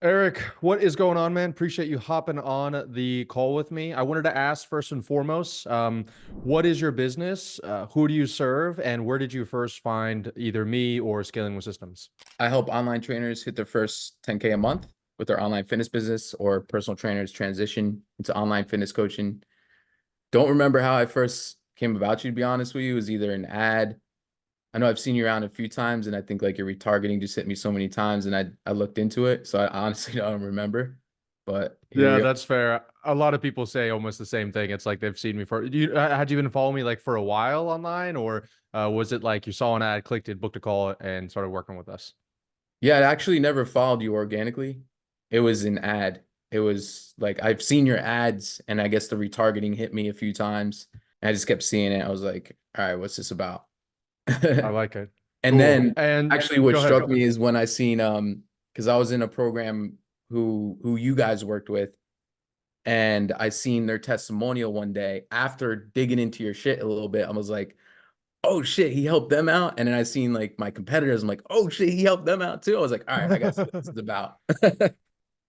Eric, what is going on, man? Appreciate you hopping on the call with me. I wanted to ask first and foremost, what is your business? Who do you serve? And where did you first find either me or Scaling with Systems? I help online trainers hit their first 10K a month with their online fitness business, or personal trainers transition into online fitness coaching. Don't remember how I first came about you, to be honest with you. It was either an ad. I know I've seen you around a few times, and I think like your retargeting just hit me so many times, and I looked into it. So I honestly don't remember. But here Yeah, we are. that's fair. A lot of people say almost the same thing. It's like they've seen me for had you been following me like for a while online, or was it like you saw an ad, clicked it, booked a call, and started working with us? Yeah, I actually never followed you organically. It was an ad. It was like I've seen your ads, and I guess the retargeting hit me a few times. And I just kept seeing it. I was like, all right, what's this about? I like it. And Cool. then And actually what go ahead. struck me is when I seen because I was in a program who you guys worked with, and I seen their testimonial one day after digging into your shit a little bit. I was like, oh shit, he helped them out. And then I seen like my competitors. I'm like, oh shit, he helped them out too. I was like, all right, I guess this is about.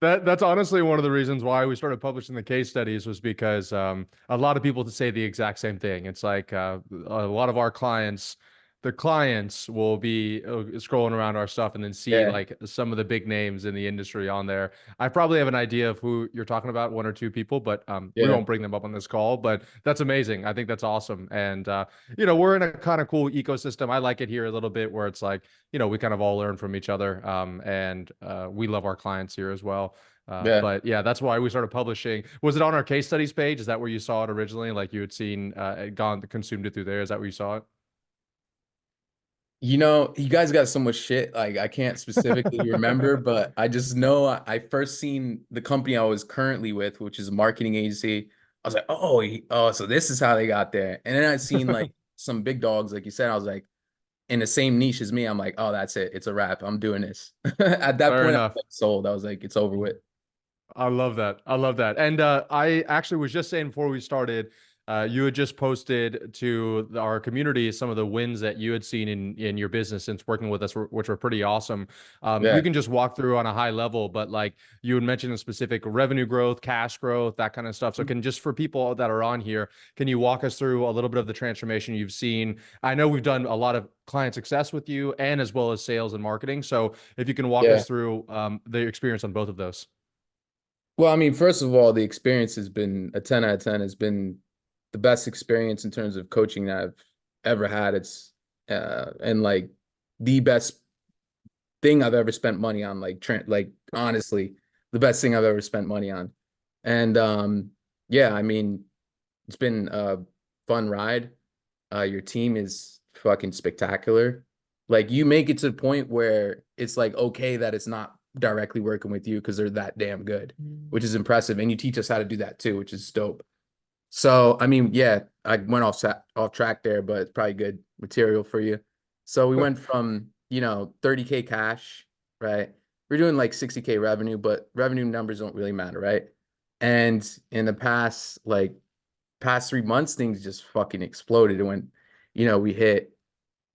That's honestly one of the reasons why we started publishing the case studies was because a lot of people say the exact same thing. It's like a lot of our clients, the clients will be scrolling around our stuff and then see Yeah, like some of the big names in the industry on there. I probably have an idea of who you're talking about, one or two people, but we yeah, won't bring them up on this call. But that's amazing. I think that's awesome. And we're in a kind of cool ecosystem. I like it here a little bit where it's like, we kind of all learn from each other. And we love our clients here as well. yeah. But yeah, that's why we started publishing. Was it on our case studies page? Is that where you saw it originally? Like you had seen gone consumed it through there? Is that where you saw You know, you guys got so much shit. Like I can't specifically remember, it? but I just know I first seen the company I was currently with, which is a marketing agency. I was like, oh, oh, so this is how they got there. And then I seen like some big dogs, like you said. I was like, in the same niche as me. I'm like, oh, that's it. It's a wrap. I'm doing this. At that Fair point, I was enough. like sold. I was like, it's over with. I love that. I love that. And I actually was just saying before we started, you had just posted to our community some of the wins that you had seen in your business since working with us, which were pretty awesome. We Yeah. can just walk through on a high level, but like you had mentioned in specific revenue growth, cash growth, that kind of stuff. So can just for people that are on here, can you walk us through a little bit of the transformation you've seen? I know we've done a lot of client success with you and as well as sales and marketing. So if you can walk Yeah. us through the experience on both of those. Well, I mean, first of all, the experience has been a 10 out of 10, has been the best experience in terms of coaching that I've ever had. It's and like the best thing I've ever spent money on, like honestly, the best thing I've ever spent money on. And yeah, I mean, it's been a fun ride. Your team is fucking spectacular. Like you make it to the point where it's like okay that it's not directly working with you because they're that damn good, which is impressive. And you teach us how to do that too, which is dope. So I mean, yeah, I went off track there, but it's probably good material for you. So we went from 30K cash, right? We're doing like 60K revenue, but revenue numbers don't really matter, right? And in the past 3 months, things just fucking exploded. We hit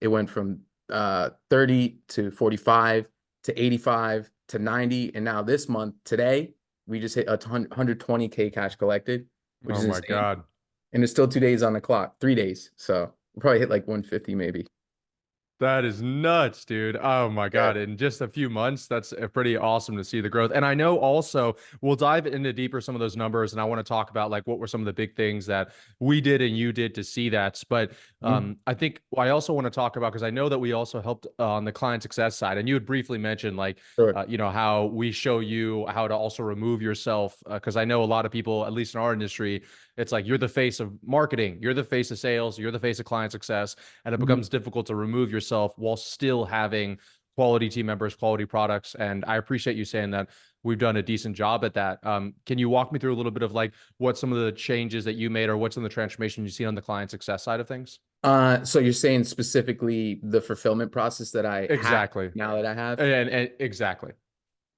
it went from 30 to 45 to 85 to 90. And now this month, today, we just hit 120K cash collected, which Oh is my insane. God. And there's still 2 days on the clock, 3 days. So we'll probably hit like 150 maybe. That is nuts, dude. Oh my Yeah. God. In just a few months, that's pretty awesome to see the growth. And I know also we'll dive into deeper some of those numbers. And I want to talk about like what were some of the big things that we did and you did to see that. But Mhm. I think I also want to talk about because I know that we also helped on the client success side. And you had briefly mentioned like, Sure. how we show you how to also remove yourself. Because I know a lot of people, at least in our industry, it's like you're the face of marketing, you're the face of sales, you're the face of client success, and it Mhm. becomes difficult to remove yourself while still having quality team members, quality products. And I appreciate you saying that we've done a decent job at that. Can you walk me through a little bit of like what some of the changes that you made or what's in the transformation you see on the client success side of things? So you're saying specifically the fulfillment process that I have Exactly. now that I have? And exactly.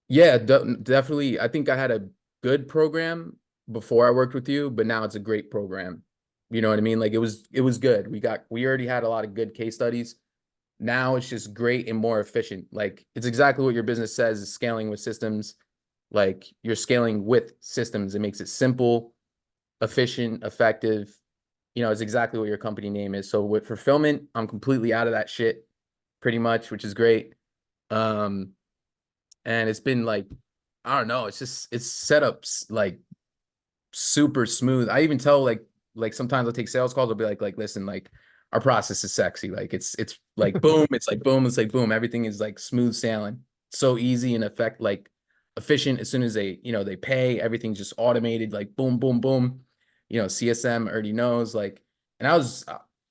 Yeah, definitely. I think I had a good program before I worked with you, but now it's a great program. You know what I mean? Like it was good. We already had a lot of good case studies. Now it's just great and more efficient. Like it's exactly what your business says is scaling with systems. Like you're scaling with systems. It makes it simple, efficient, effective. You know, it's exactly what your company name is. So with fulfillment, I'm completely out of that shit pretty much, which is great. Um, and it's been like, I don't know, it's set up like super smooth. I even tell like sometimes I'll take sales calls, I'll be like, listen, like our process is sexy. Like it's like boom, it's like boom, it's like boom. Everything is like smooth sailing. So easy and efficient. As soon as they, you know, they pay, everything's just automated, like boom, boom, boom. You know, CSM already knows, like, and I was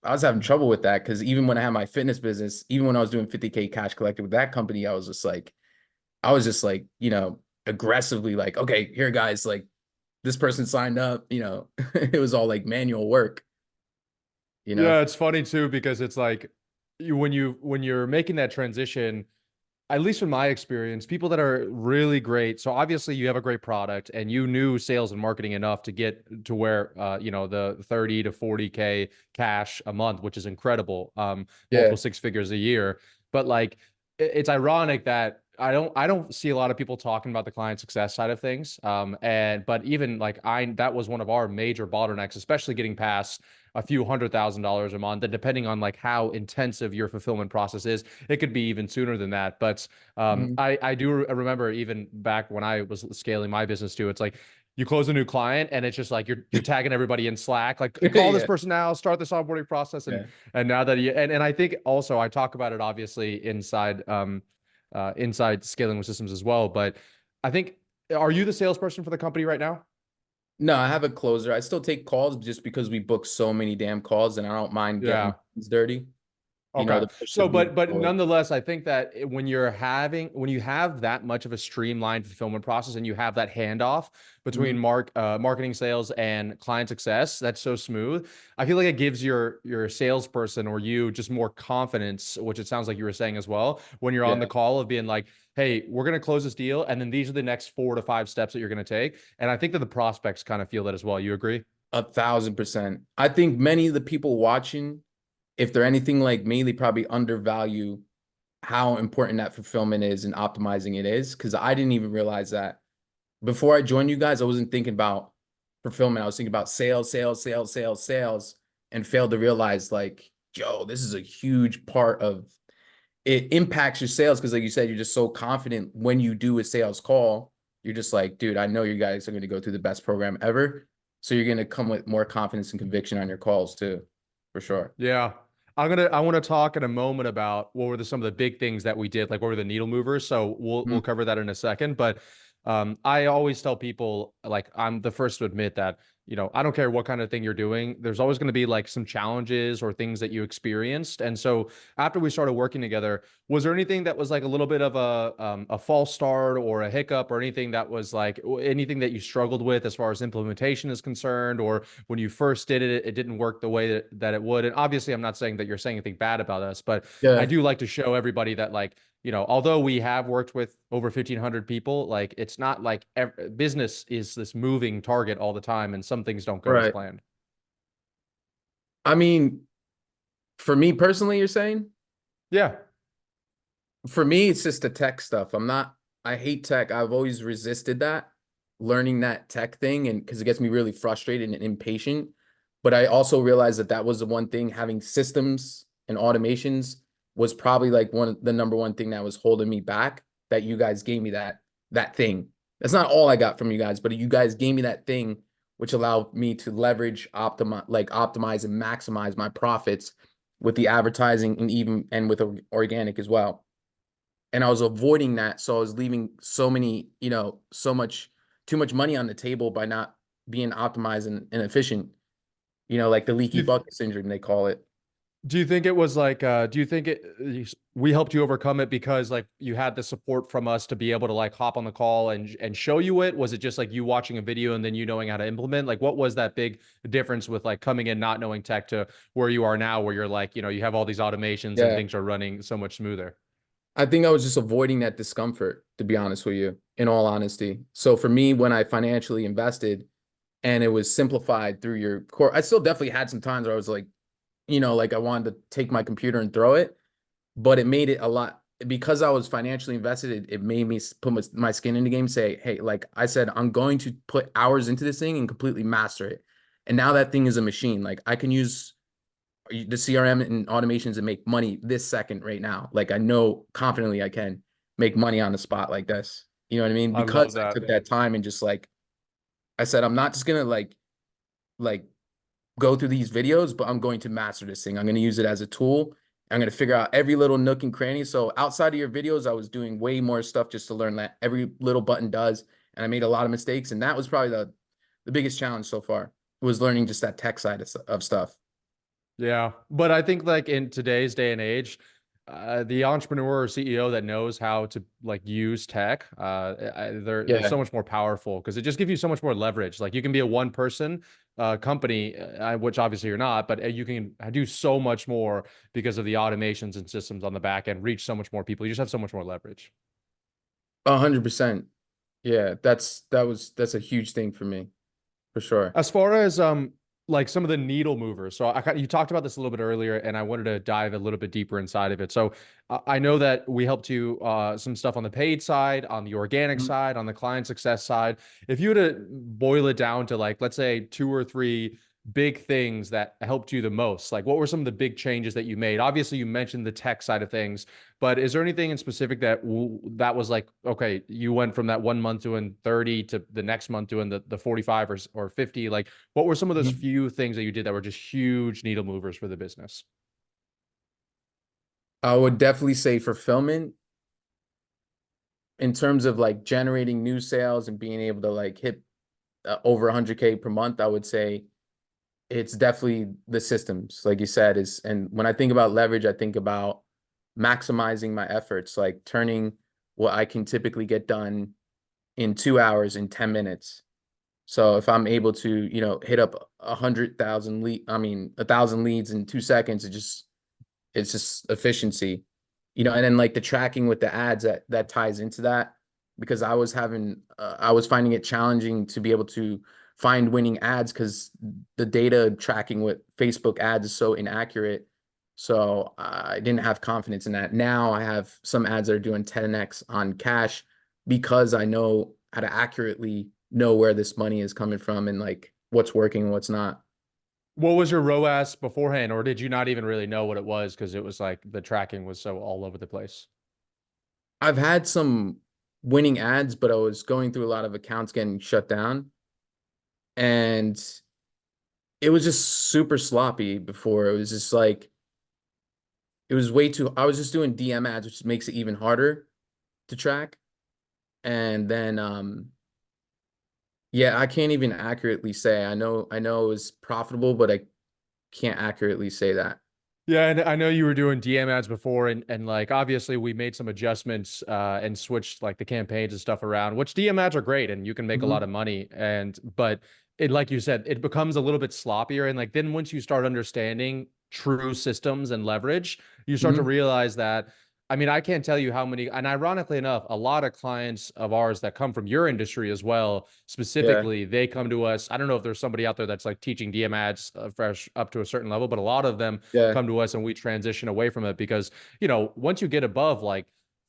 having trouble with that because even when I had my fitness business, even when I was doing 50K cash collected with that company, I was just like, you know, aggressively like, okay, here guys, like this person signed up, you know, it was all like manual work, you know? Yeah, it's funny too because it's like when you're making that transition, at least from my experience, people that are really great. So obviously you have a great product and you knew sales and marketing enough to get to where you know, the 30 to 40K cash a month, which is incredible. Yeah. Multiple six figures a year. But like it's ironic that I don't see a lot of people talking about the client success side of things. And but even like that was one of our major bottlenecks, especially getting past a few $100,000 a month. And depending on like how intensive your fulfillment process is, it could be even sooner than that. But Mhm. I do remember even back when I was scaling my business too, it's like you close a new client and it's just like you're tagging everybody in Slack, like call this Yeah. person now, start this onboarding process. Yeah. And now that you, and I think also I talk about it obviously inside scaling with systems as well. But I think, are you the salesperson for the company right now? No, I have a closer. I still take calls just because we book so many damn calls and I don't mind getting Yeah. things dirty. You know, Okay. the push So, of moving but forward. nonetheless, I think that when you have that much of a streamlined fulfillment process and you have that handoff between Mhm. marketing, sales, and client success, that's so smooth. I feel like it gives your salesperson or you just more confidence, which it sounds like you were saying as well, when you're on the Yeah, call of being like, hey, we're going to close this deal. And then these are the next 4 to 5 steps that you're going to take. And I think that the prospects kind of feel that as well. You agree? 1,000%. I think many of the people watching, if they're anything like me, they probably undervalue how important that fulfillment is and optimizing it is. Because I didn't even realize that before I joined you guys, I wasn't thinking about fulfillment. I was thinking about sales, sales, sales, sales, sales, and failed to realize like, yo, this is a huge part of it impacts your sales because like you said, you're just so confident when you do a sales call. You're just like, dude, I know you guys are going to go through the best program ever. So you're going to come with more confidence and conviction on your calls too, for sure. Yeah. I want to talk in a moment about what were some of the big things that we did, like what were the needle movers. So we'll Mhm. cover that in a second. But I always tell people, like, I'm the first to admit that, you know, I don't care what kind of thing you're doing. There's always going to be like some challenges or things that you experienced. And so after we started working together, was there anything that was like a little bit of a false start or a hiccup or anything that was like anything that you struggled with as far as implementation is concerned, or when you first did it, it didn't work the way that it would? And obviously, I'm not saying that you're saying anything bad about us, but I Yeah, do like to show everybody that, like, you know, although we have worked with over 1,500 people, like it's not like business is this moving target all the time, and some things don't go as right. planned. I mean, for me personally, you're saying? Yeah. For me, it's just the tech stuff. I hate tech. I've always resisted that, learning that tech thing, and because it gets me really frustrated and impatient. But I also realized that that was the one thing, having systems and automations was probably like the number one thing that was holding me back. That you guys gave me that thing. That's not all I got from you guys, but you guys gave me that thing, which allowed me to leverage, optimize and maximize my profits with the advertising and even and with organic as well, and I was avoiding that. So I was leaving so many, you know, too much money on the table by not being optimized and efficient, you know, like the leaky Do you, bucket syndrome, they call it. do you think it was like, do you think we helped you overcome it because like you had the support from us to be able to like hop on the call and show you it? Was it just like you watching a video and then you knowing how to implement? Like, what was that big difference with like coming in, not knowing tech to where you are now, where you're like, you know, you have all these automations and Yeah. things are running so much smoother? I think I was just avoiding that discomfort, to be honest with you, in all honesty. So for me, when I financially invested and it was simplified through your core, I still definitely had some times where I was like, you know, like I wanted to take my computer and throw it, but it made it a lot because I was financially invested, it made me put my skin in the game, say, hey, like I said, I'm going to put hours into this thing and completely master it. And now that thing is a machine. Like I can use the CRM and automations and make money this second right now. Like I know confidently I can make money on the spot like this. You know what I mean? I love Because I that. took that time and just like I said, I'm not just gonna like go through these videos, but I'm going to master this thing. I'm going to use it as a tool. I'm going to figure out every little nook and cranny. So outside of your videos, I was doing way more stuff just to learn that every little button does. And I made a lot of mistakes. And that was probably the biggest challenge so far, was learning just that tech side of stuff. Yeah, but I think like in today's day and age, the entrepreneur or CEO that knows how to like use tech, they're Yeah, so much more powerful because it just gives you so much more leverage. Like you can be a one person company, which obviously you're not, but you can do so much more because of the automations and systems on the back end, reach so much more people. You just have so much more leverage. 100%. Yeah, that's a huge thing for me, for sure. As far as like some of the needle movers. So you talked about this a little bit earlier, and I wanted to dive a little bit deeper inside of it. So I know that we helped you some stuff on the paid side, on the organic Mhm. side, on the client success side. If you were to boil it down to like, let's say two or three big things that helped you the most, like what were some of the big changes that you made? Obviously, you mentioned the tech side of things, but is there anything in specific that was like, okay, you went from that 1 month doing 30 to the next month doing the 45 or 50? Like, what were some of those Mhm. few things that you did that were just huge needle movers for the business? I would definitely say fulfillment in terms of like generating new sales and being able to like hit over 100K per month. I would say it's definitely the systems, like you said, is, and when I think about leverage, I think about maximizing my efforts, like turning what I can typically get done in 2 hours in 10 minutes. So if I'm able to, hit up 100,000 lead, I mean, 1,000 leads in 2 seconds, it's just efficiency, and then like the tracking with the ads that ties into that, because I was finding it challenging to be able to find winning ads because the data tracking with Facebook ads is so inaccurate. So I didn't have confidence in that. Now I have some ads that are doing 10x on cash because I know how to accurately know where this money is coming from and like what's working and what's not. What was your ROAS beforehand, or did you not even really know what it was because it was like the tracking was so all over the place? I've had some winning ads, but I was going through a lot of accounts getting shut down. And it was just super sloppy before. It was just like, it was way too, I was just doing DM ads, which makes it even harder to track. And then, yeah, I can't even accurately say. I know it was profitable, but I can't accurately say that. Yeah, and I know you were doing DM ads before, and like obviously we made some adjustments and switched like the campaigns and stuff around, which DM ads are great and you can make a lot Mhm. of money. And but it, like you said, it becomes a little bit sloppier. And like then once you start understanding true systems and leverage, you start to Mhm. realize that I mean, I can't tell you how many, and ironically enough, a lot of clients of ours that come from your industry as well, Yeah. specifically, they come to us. I don't know if there's somebody out there that's like teaching DM ads fresh up to a certain level, but a lot of them Yeah. come to us and we transition away from it because, once you get above like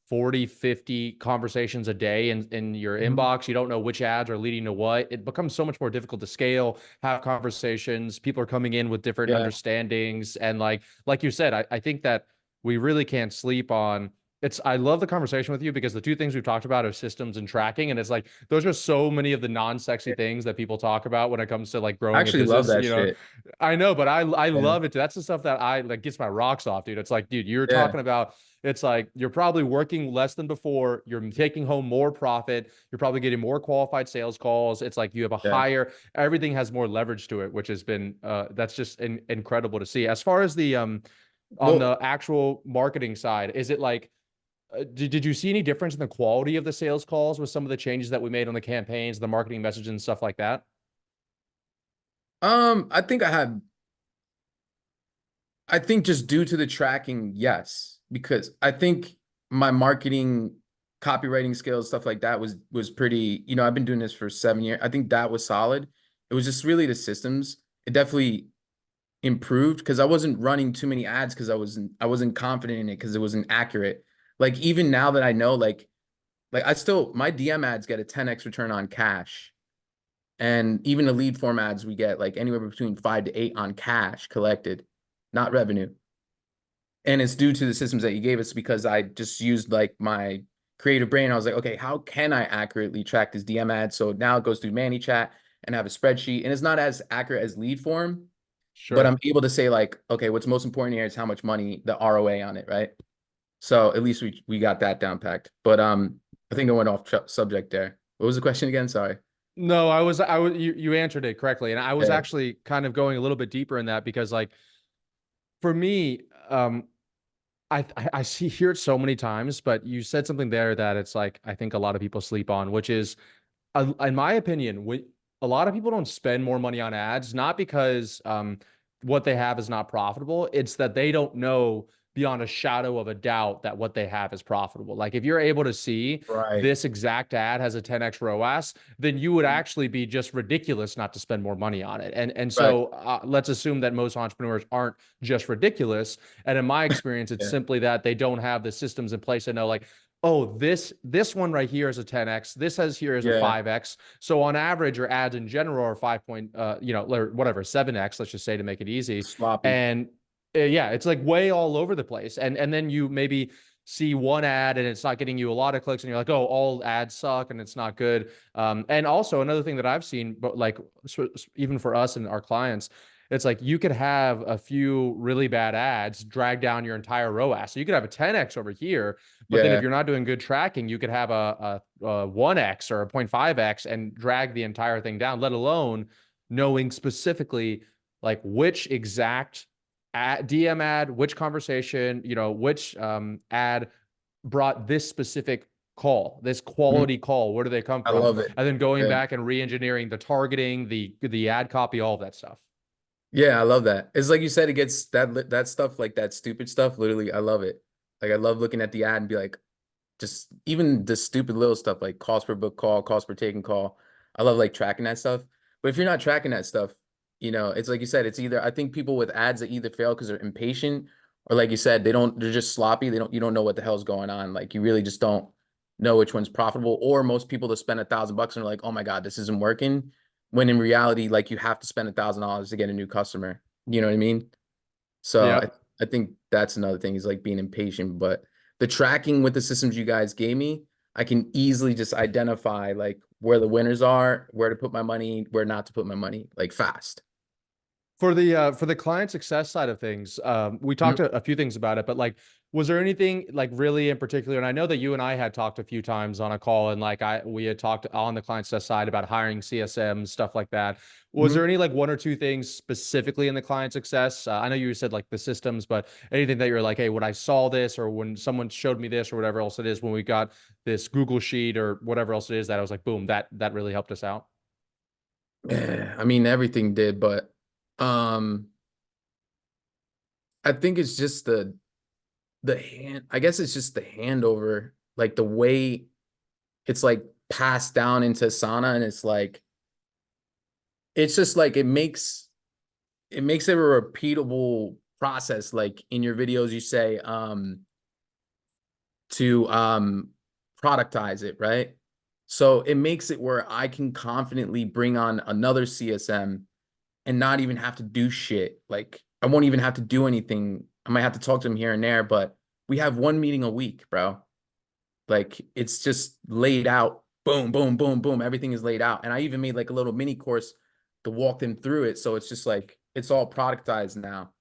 40, 50 conversations a day in your Mhm. inbox, you don't know which ads are leading to what. It becomes so much more difficult to scale, have conversations. People are coming in with different Yeah. understandings. And like you said, I think that we really can't sleep on I love the conversation with you because the two things we've talked about are systems and tracking. And it's like those are so many of the non-sexy things that people talk about when it comes to like I growing a actually love business. that shit. I know, but I Yeah. love it. That's the stuff that I like gets my rocks off, dude. It's like, dude, you're Yeah. talking about it's like you're probably working less than before. You're taking home more profit. You're probably getting more qualified sales calls. It's like you have a Yeah. higher, everything has more leverage to it, which has been that's just incredible to see. As far as the on Well, the actual marketing side, is it like did you see any difference in the quality of the sales calls with some of the changes that we made on the campaigns, the marketing message and stuff like that? I think I think just due to the tracking, yes, because I think my marketing, copywriting skills, stuff like that was pretty, I've been doing this for 7 years. I think that was solid. It was just really the systems. It definitely improved because I wasn't running too many ads because I wasn't confident in it because it wasn't accurate. Like even now that I know, like I still my DM ads get a 10x return on cash. And even the lead form ads we get like anywhere between 5 to 8 on cash collected, not revenue. And it's due to the systems that you gave us because I just used like my creative brain. I was like, okay, how can I accurately track this DM ad? So now it goes through ManyChat and have a spreadsheet, and it's not as accurate as lead form, but Sure. I'm able to say like, okay, what's most important here is how much money, the ROA on it, right? So at least we got that down packed. But I think I went off subject there. What was the question again? Sorry. No, you answered it correctly. And I was Yeah. actually kind of going a little bit deeper in that because like for me, I see hear it so many times, but you said something there that it's like I think a lot of people sleep on, which is in my opinion, a lot of people don't spend more money on ads, not because what they have is not profitable. It's that they don't know beyond a shadow of a doubt that what they have is profitable. Like if you're able to see Right. this exact ad has a 10x ROAS, then you would actually be just ridiculous not to spend more money on it. And Right. so let's assume that most entrepreneurs aren't just ridiculous. And in my experience, it's Yeah. simply that they don't have the systems in place to know like, oh, this one right here is a 10x. This has here is a Yeah. 5x. So on average, your ads in general are 5 point, or whatever, 7x, let's just say to make it easy. Sloppy. And yeah, it's like way all over the place. And then you maybe see one ad and it's not getting you a lot of clicks and you're like, oh, all ads suck and it's not good. And also another thing that I've seen, but like even for us and our clients, it's like you could have a few really bad ads drag down your entire ROAS. So you could have a 10x over here, but then if Yeah. you're not doing good tracking, you could have a 1x or a 0.5x and drag the entire thing down, let alone knowing specifically like which exact DM ad, which conversation, which ad brought this specific call, this Mhm. quality call. Where do they come I from? love it. And then going Yeah. back and re-engineering the targeting, the ad copy, all of that stuff. Yeah, I love that. It's like you said, it gets that stuff, like that stupid stuff. Literally, I love it. Like I love looking at the ad and be like, just even the stupid little stuff like cost per book call, cost per taken call. I love like tracking that stuff. But if you're not tracking that stuff, it's like you said, it's either I think people with ads that either fail because they're impatient or like you said, they're just sloppy. You don't know what the hell's going on. Like you really just don't know which one's profitable. Or most people that spend $1,000 and are like, oh my God, this isn't working. When in reality, like you have to spend $1,000 to get a new customer. You know what I mean? So Yep. I think that's another thing is like being impatient. But the tracking with the systems you guys gave me, I can easily just identify like where the winners are, where to put my money, where not to put my money, like fast. For the client success side of things, we talked Mhm. a few things about it, but like, was there anything like really in particular? And I know that you and I had talked a few times on a call, and like we had talked on the client success side about hiring CSMs, stuff like that. Was there Mhm. any like one or two things specifically in the client success? I know you said like the systems, but anything that you're like, hey, when I saw this, or when someone showed me this, or whatever else it is, when we got this Google sheet or whatever else it is, that I was like, boom, that really helped us out. Yeah, I mean everything did, but um I think it's just the hand I guess it's just the handover, like the way it's like passed down into Sana, and it's just like it makes it a repeatable process. Like in your videos, you say to productize it, right? So it makes it where I can confidently bring on another CSM and not even have to do shit. Like I won't even have to do anything. I might have to talk to him here and there, but we have one meeting a week, bro. Like it's just laid out. Boom, boom, boom, boom. Everything is laid out. And I even made like a little mini course to walk them through it. So it's just like it's all productized now,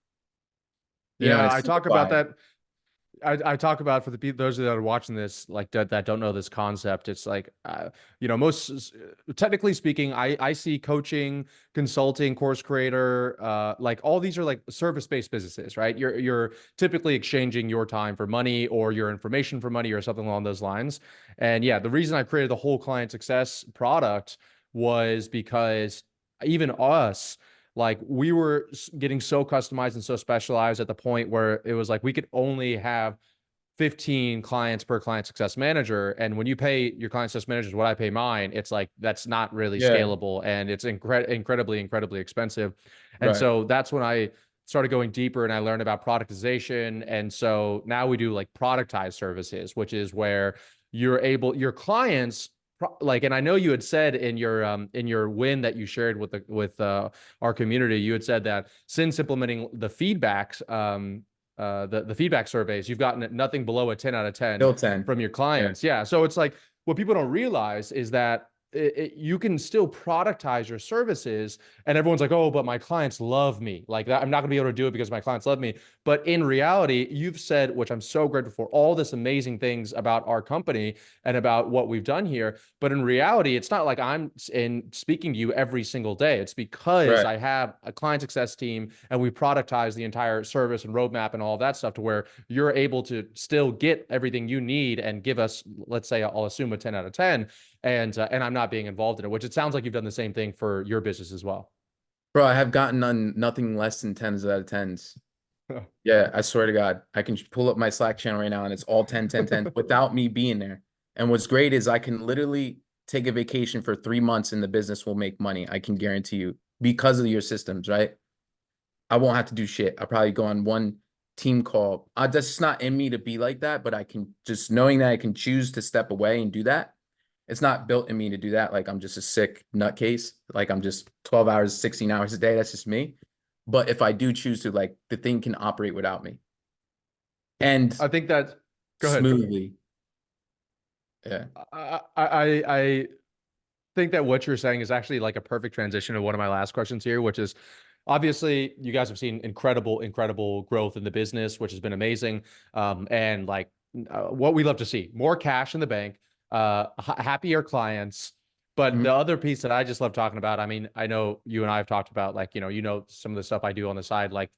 and Yeah, it's I talk about simplified. that. I talk about for the people, those that are watching this, like that don't know this concept. It's like, most technically speaking, I see coaching, consulting, course creator, like all these are like service-based businesses, right? You're typically exchanging your time for money or your information for money or something along those lines. And yeah, the reason I created the whole client success product was because even us like we were getting so customized and so specialized at the point where it was like we could only have 15 clients per client success manager. And when you pay your client success managers what I pay mine, it's like that's not really Yeah, scalable and it's incredibly expensive. And right. so that's when I started going deeper and I learned about productization. And so now we do like productized services, which is where your clients like, and I know you had said in your win that you shared with our community, you had said that since implementing the feedbacks, the feedback surveys, you've gotten nothing below a 10 out of 10 Still 10. from your Yeah. clients. Yeah. So it's like what people don't realize is that you can still productize your services, and everyone's like, oh, but my clients love me, like that, I'm not gonna be able to do it because my clients love me. But in reality, you've said, which I'm so grateful for, all this amazing things about our company and about what we've done here. But in reality, it's not like I'm in speaking to you every single day. It's because Right. I have a client success team and we productize the entire service and roadmap and all of that stuff to where you're able to still get everything you need and give us, let's say, I'll assume a 10 out of 10, and I'm not being involved in it, which it sounds like you've done the same thing for your business as well. Bro, I have gotten nothing less than 10s out of 10s. Yeah, I swear to God, I can pull up my Slack channel right now and it's all 10, 10, 10 without me being there. And what's great is I can literally take a vacation for 3 months and the business will make money. I can guarantee you because of your systems, right? I won't have to do shit. I'll probably go on one team call. That's just not in me to be like that, but I can just knowing that I can choose to step away and do that. It's not built in me to do that. Like I'm just a sick nutcase. Like I'm just 12 hours, 16 hours a day. That's just me. But if I do choose to, like the thing can operate without me and I think that, go ahead. smoothly. Yeah. I think that what you're saying is actually like a perfect transition to one of my last questions here, which is obviously you guys have seen incredible growth in the business, which has been amazing. And like what we love to see, more cash in the bank, happier clients. But Mhm. the other piece that I just love talking about, I mean, I know you and I have talked about like, some of the stuff I do on the side, like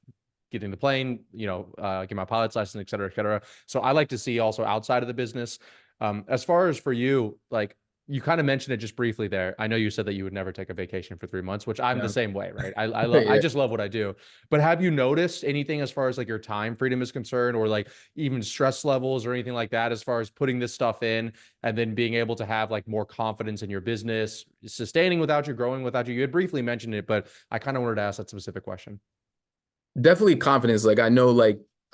getting the plane, get my pilot's license, et cetera, et cetera. So I like to see also outside of the business. As far as for you, like you kind of mentioned it just briefly there. I know you said that you would never take a vacation for 3 months, which I'm the Yeah. same way, right? I Yeah. just love what I do. But have you noticed anything as far as like your time freedom is concerned, or like even stress levels or anything like that, as far as putting this stuff in and then being able to have like more confidence in your business, sustaining without you, growing without you? You had briefly mentioned it, but I kind of wanted to ask that specific question. Definitely confidence. I know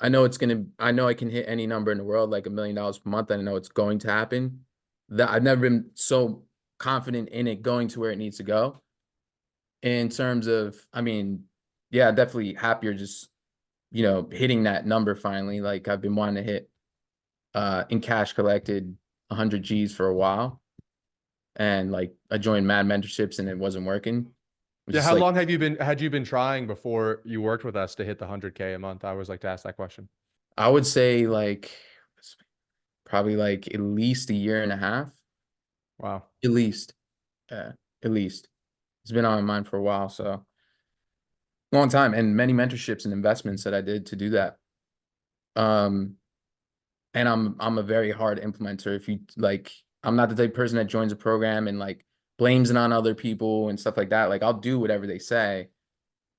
I know I can hit any number in the world, like $1 million per month. I know it's going to happen. That I've never been so confident in it going to where it needs to go. In terms of, I mean, yeah, definitely happier just, hitting that number finally. Like I've been wanting to hit in cash collected 100 G's for a while. And like I joined Mad Mentorships and it wasn't working. It was Yeah, just how like long had you been trying before you worked with us to hit the 100K a month? I always like to ask that question. I would say like probably like at least a year and a half. Wow. At least. Yeah, at least. It's been on my mind for a while, so long time and many mentorships and investments that I did to do that. Um, and I'm a very hard implementer. If you like, I'm not the type of person that joins a program and like blames it on other people and stuff like that. Like I'll do whatever they say,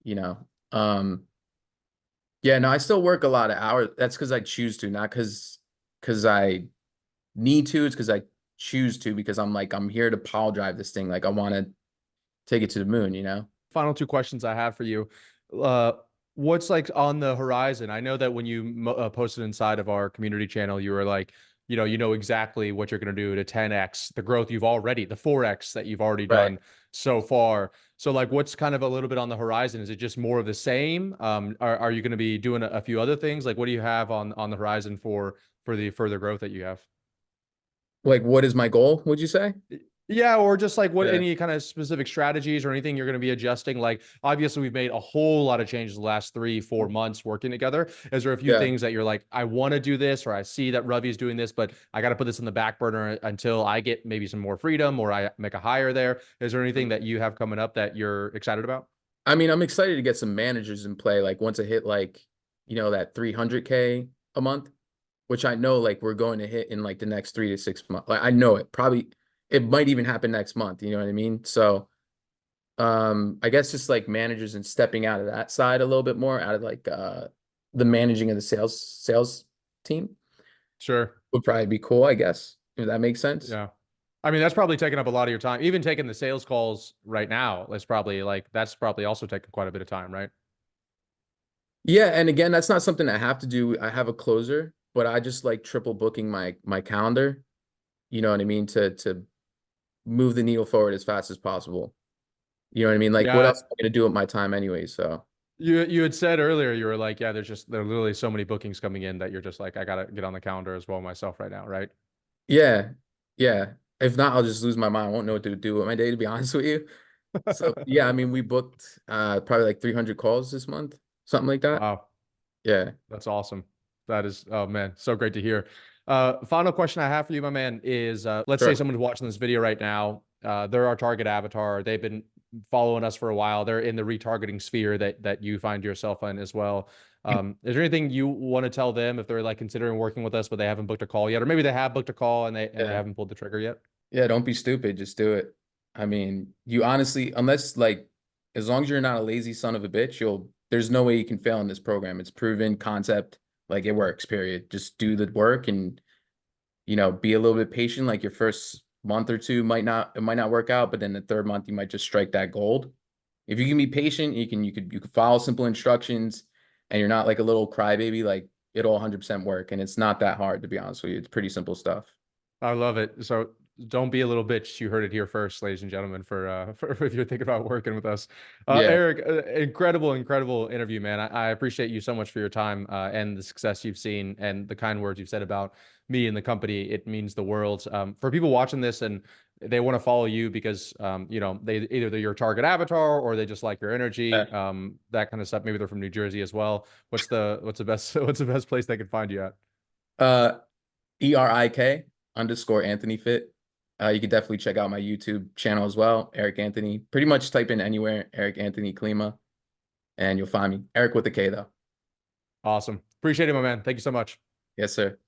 you know. Um, yeah, no, I still work a lot of hours. That's because I choose to, not because I need to. It's because I choose to because I'm here to pile drive this thing. Like I want to take it to the moon, you know? Final two questions I have for you. Uh, what's like on the horizon? I know that when you posted inside of our community channel, you were like, you know exactly what you're going to do to 10x the growth the 4x that you've already Right. done so far. So like, what's kind of a little bit on the horizon? Is it just more of the same? Are you going to be doing a few other things? Like, what do you have on the horizon for the further growth that you have? Like, what is my goal, would you say? Yeah, or just like what Yeah. any kind of specific strategies or anything you're going to be adjusting. Like, obviously, we've made a whole lot of changes the last 3, 4 months working together. Is there a few Yeah. things that you're like, I want to do this, or I see that Ravi's doing this, but I got to put this in the back burner until I get maybe some more freedom or I make a hire there? Is there anything that you have coming up that you're excited about? I mean, I'm excited to get some managers in play. Like once I hit like, that 300K a month, which I know like we're going to hit in like the next 3 to 6 months. Like I know it probably it might even happen next month. You know what I mean? So I guess just like managers and stepping out of that side a little bit more, out of like the managing of the sales team Sure. would probably be cool, I guess, if that makes sense. Yeah. I mean, that's probably taking up a lot of your time. Even taking the sales calls right now, that's probably also taking quite a bit of time, right? Yeah, and again, that's not something I have to do. I have a closer, but I just like triple booking my calendar. You know what I mean? To move the needle forward as fast as possible. You know what I mean? Like, what Yeah, else am I gonna do with my time anyway? So you had said earlier you were like, yeah, there are literally so many bookings coming in that you're just like, I gotta get on the calendar as well myself right now, right? yeah, yeah. If not, I'll just lose my mind. I won't know what to do with my day, to be honest with you. So yeah, I mean, we booked probably like 300 calls this month, something like that. Wow. Yeah, That's awesome. That is, oh man, so great to hear. Final question I have for you, my man, is let's say sure. someone's watching this video right now. They're our target avatar. They've been following us for a while. They're in the retargeting sphere that you find yourself in as well. Is there anything you want to tell them if they're like considering working with us, but they haven't booked a call yet, or maybe they have booked a call and they Yeah. haven't pulled the trigger yet? Yeah, don't be stupid. Just do it. I mean, you honestly, unless like, as long as you're not a lazy son of a bitch, there's no way you can fail in this program. It's proven concept, like it works, period. Just do the work and, be a little bit patient. Like your first month or two it might not work out, but then the third month you might just strike that gold. If you can be patient, you can follow simple instructions and you're not like a little crybaby, like it'll 100% work. And it's not that hard, to be honest with you. It's pretty simple stuff. I love it. So don't be a little bitch. You heard it here first, ladies and gentlemen, for if you're thinking about working with us. Yeah. Eric, incredible interview, man. I appreciate you so much for your time and the success you've seen and the kind words you've said about me and the company. It means the world. For people watching this and they want to follow you because they either they're your target avatar or they just like your energy, that kind of stuff. Maybe they're from New Jersey as well. What's the best what's the best place they can find you at? Uh, ERIK _ Anthony Fit. You could definitely check out my YouTube channel as well, Eric Anthony. Pretty much type in anywhere, Eric Anthony Klima, and you'll find me. Eric with a K though. Awesome. Appreciate it, my man. Thank you so much. Yes, sir.